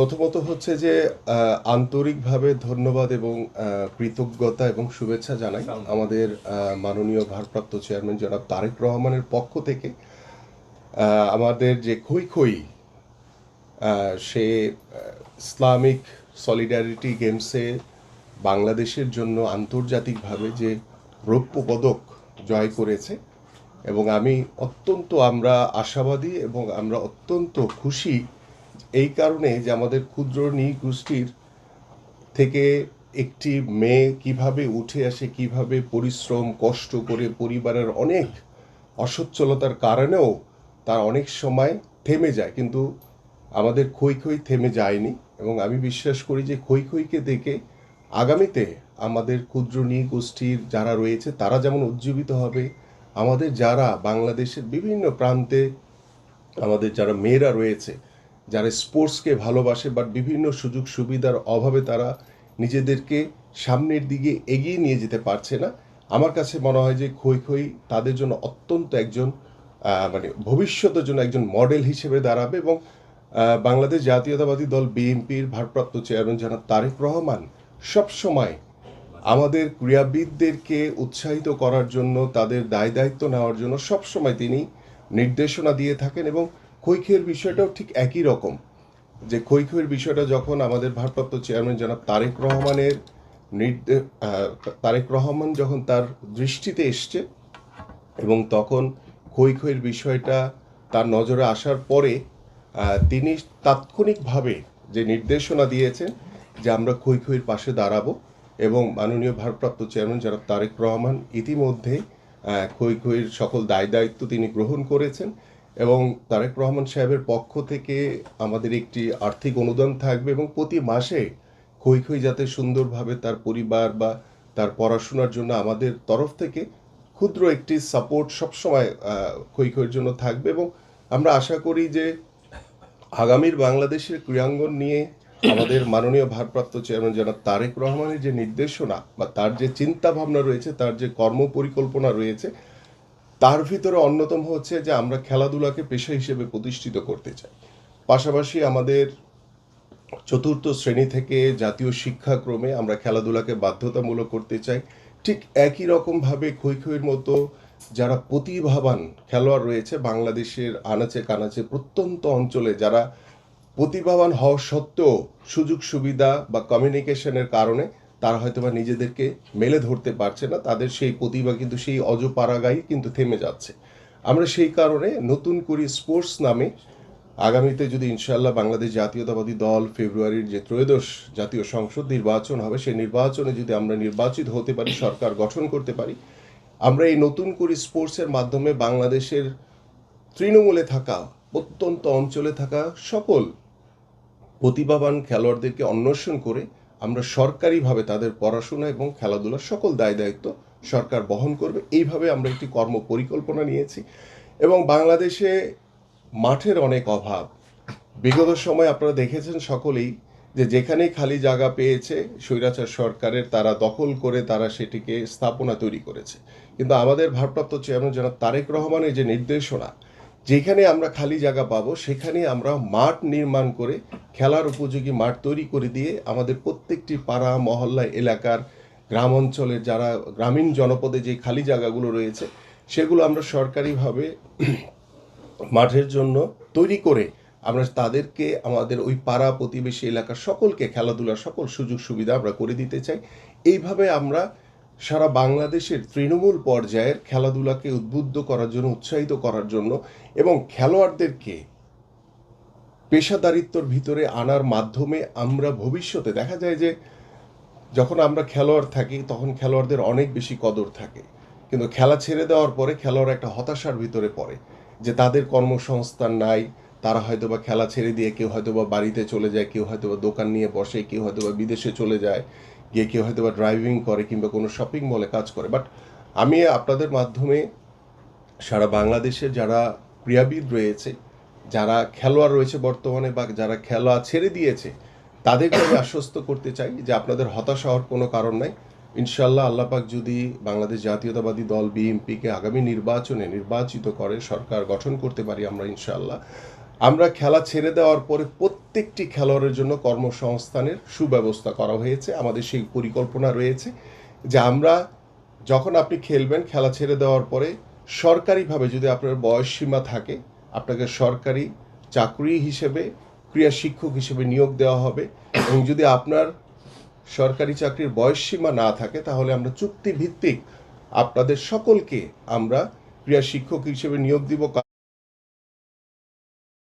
প্রথমত হচ্ছে যে আন্তরিকভাবে ধন্যবাদ এবং কৃতজ্ঞতা এবং শুভেচ্ছা জানাই আমাদের মাননীয় ভারপ্রাপ্ত চেয়ারম্যান জনাব তারেক রহমানের পক্ষ থেকে। আমাদের যে খই খই সে ইসলামিক সলিডারিটি গেমসে বাংলাদেশের জন্য আন্তর্জাতিকভাবে যে রৌপ্য পদক জয় করেছে, এবং আমরা আশাবাদী এবং আমরা অত্যন্ত খুশি এই কারণে যে আমাদের ক্ষুদ্র নৃগোষ্ঠীর থেকে একটি মেয়ে কিভাবে উঠে আসে, কিভাবে পরিশ্রম কষ্ট করে পরিবারের অনেক অসচ্ছলতার কারণেও তার অনেক সময় থেমে যায়, কিন্তু আমাদের খই খই থেমে যায়নি। এবং আমি বিশ্বাস করি যে খই খইকে দেখে আগামীতে আমাদের ক্ষুদ্র নৃগোষ্ঠীর যারা রয়েছে তারা যেমন উজ্জীবিত হবে, আমাদের যারা বাংলাদেশের বিভিন্ন প্রান্তে আমাদের যারা মেয়েরা রয়েছে, যারা স্পোর্টসকে ভালোবাসে বাট বিভিন্ন সুযোগ সুবিধার অভাবে তারা নিজেদেরকে সামনের দিকে এগিয়ে নিয়ে যেতে পারছে না, আমার কাছে মনে হয় যে খই খই তাদের জন্য অত্যন্ত একজন ভবিষ্যতের জন্য একজন মডেল হিসেবে দাঁড়াবে। এবং বাংলাদেশ জাতীয়তাবাদী দল বিএনপির ভারপ্রাপ্ত চেয়ারম্যান জনাব তারেক রহমান সবসময় আমাদের ক্রীড়াবিদদেরকে উৎসাহিত করার জন্য, তাদের দায় দায়িত্ব নেওয়ার জন্য সবসময় তিনি নির্দেশনা দিয়ে থাকেন। এবং খই খইয়ের বিষয়টাও ঠিক একই রকম, যে খই খইয়ের বিষয়টা যখন আমাদের ভারপ্রাপ্ত চেয়ারম্যান জনাব তারেক রহমান যখন তার দৃষ্টিতে এসছে, এবং তখন খই খইয়ের বিষয়টা তার নজরে আসার পরে তিনি তাৎক্ষণিকভাবে যে নির্দেশনা দিয়েছেন যে আমরা খই খইয়ের পাশে দাঁড়াবো, এবং মাননীয় ভারপ্রাপ্ত চেয়ারম্যান জনাব তারেক রহমান ইতিমধ্যে খই খইয়ের সকল দায় দায়িত্ব তিনি গ্রহণ করেছেন। এবং তারেক রহমান সাহেবের পক্ষ থেকে আমাদের একটি আর্থিক অনুদান থাকবে, এবং প্রতি মাসে খই খই যাতে সুন্দরভাবে তার পরিবার বা তার পড়াশোনার জন্য আমাদের তরফ থেকে ক্ষুদ্র একটি সাপোর্ট সবসময় খই খইয়ের জন্য থাকবে। এবং আমরা আশা করি যে আগামীর বাংলাদেশের ক্রীড়াঙ্গন নিয়ে আমাদের মাননীয় ভারপ্রাপ্ত চেয়ারম্যান জনাব তারেক রহমানের যে নির্দেশনা বা তার যে চিন্তা ভাবনা রয়েছে, তার যে কর্ম পরিকল্পনা রয়েছে, তার ভিতরে অন্যতম হচ্ছে যে আমরা খেলাধুলাকে পেশা হিসেবে প্রতিষ্ঠিত করতে চাই। পাশাপাশি আমাদের চতুর্থ শ্রেণী থেকে জাতীয় শিক্ষাক্রমে আমরা খেলাধুলাকে বাধ্যতামূলক করতে চাই। ঠিক একই রকমভাবে খই খইয়ের মতো যারা প্রতিভাবান খেলোয়াড় রয়েছে বাংলাদেশের আনাচে কানাচে প্রত্যন্ত অঞ্চলে, যারা প্রতিভাবান হওয়া সত্ত্বেও সুযোগ সুবিধা বা কমিউনিকেশনের কারণে তারা হয়তো বা নিজেদেরকে মেলে ধরতে পারছে না, তাদের সেই প্রতিভা কিন্তু সেই অজপাড়াগাই কিন্তু থেমে যাচ্ছে। আমরা সেই কারণে নতুন করে স্পোর্টস নামে আগামীতে যদি ইনশাআল্লাহ বাংলাদেশ জাতীয়তাবাদী দল ফেব্রুয়ারির যে ত্রয়োদশ জাতীয় সংসদ নির্বাচন হবে, সেই নির্বাচনে যদি আমরা নির্বাচিত হতে পারি, সরকার গঠন করতে পারি, আমরা এই নতুন করে স্পোর্টসের মাধ্যমে বাংলাদেশের তৃণমূলে থাকা প্রত্যন্ত অঞ্চলে থাকা সকল প্রতিভাবান খেলোয়াড়দেরকে অন্বেষণ করে আমরা সরকারিভাবে তাদের পড়াশোনা এবং খেলাধুলার সকল দায় দায়িত্ব সরকার বহন করবে, এইভাবে আমরা একটি কর্ম পরিকল্পনা নিয়েছি। এবং বাংলাদেশে মাঠের অনেক অভাব। বিগত সময় আপনারা দেখেছেন সকলেই যে যেখানেই খালি জায়গা পেয়েছে স্বৈরাচার সরকারের তারা দখল করে তারা সেটিকে স্থাপনা তৈরি করেছে। কিন্তু আমাদের ভারপ্রাপ্ত চেয়ারম্যান জনাব তারেক রহমানের যে নির্দেশনা, যেখানে আমরা খালি জায়গা পাবো সেখানে আমরা মাঠ নির্মাণ করে খেলার উপযোগী মাঠ তৈরি করে দিয়ে আমাদের প্রত্যেকটি পাড়া মহল্লা এলাকার গ্রাম অঞ্চলের যারা গ্রামীণ জনপদে যে খালি জায়গাগুলো রয়েছে সেগুলো আমরা সরকারিভাবে মাঠের জন্য তৈরি করে আমরা তাদেরকে আমাদের ওই পাড়া প্রতিবেশী এলাকার সকলকে খেলাধুলার সকল সুযোগ সুবিধা আমরা করে দিতে চাই। এইভাবে আমরা সারা বাংলাদেশের তৃণমূল পর্যায়ের খেলাধুলাকে উদ্বুদ্ধ করার জন্য, উৎসাহিত করার জন্য, এবং খেলোয়াড়দেরকে পেশাদারিত্বর ভিতরে আনার মাধ্যমে আমরা ভবিষ্যতে দেখা যায় যে যখন আমরা খেলোয়াড় থাকি তখন খেলোয়াড়দের অনেক বেশি কদর থাকে, কিন্তু খেলা ছেড়ে দেওয়ার পরে খেলোয়াড় একটা হতাশার ভিতরে পড়ে যে তাদের কর্মসংস্থান নাই, তারা হয়তোবা খেলা ছেড়ে দিয়ে কেউ হয়তোবা বাড়িতে চলে যায়, কেউ হয়তোবা দোকান নিয়ে বসে, কেউ হয়তোবা বিদেশে চলে যায় গিয়ে, কেউ হয়তোবা ড্রাইভিং করে কিংবা কোনো শপিং মলে কাজ করে। বাট আমি আপনাদের মাধ্যমে সারা বাংলাদেশের যারা ক্রীড়াবিদ রয়েছে, যারা খেলোয়াড় রয়েছে বর্তমানে বা যারা খেলা ছেড়ে দিয়েছে, তাদেরকে আমি আশ্বস্ত করতে চাই যে আপনাদের হতাশা হওয়ার কোনো কারণ নাই। ইনশাআল্লাহ আল্লাহ পাক যদি বাংলাদেশ জাতীয়তাবাদী দল বিএনপিকে আগামী নির্বাচনে নির্বাচিত করে সরকার গঠন করতে পারি আমরা, ইনশাআল্লাহ আমরা খেলা ছেড়ে দেওয়ার পরে প্রত্যেকটি খেলোয়াড়ের জন্য কর্মসংস্থানের সুব্যবস্থা করা হয়েছে। আমাদের সেই পরিকল্পনা রয়েছে যে আমরা যখন আপনি খেলবেন, খেলা ছেড়ে দেওয়ার পরে সরকারিভাবে যদি আপনার বয়সসীমা থাকে, আপনাকে সরকারি চাকরি হিসেবে ক্রীড়া শিক্ষক হিসেবে নিয়োগ দেওয়া হবে। এবং যদি আপনার সরকারি চাকরির বয়সসীমা না থাকে, তাহলে আমরা চুক্তিভিত্তিক আপনাদের সকলকে আমরা ক্রীড়া শিক্ষক হিসেবে নিয়োগ দিব।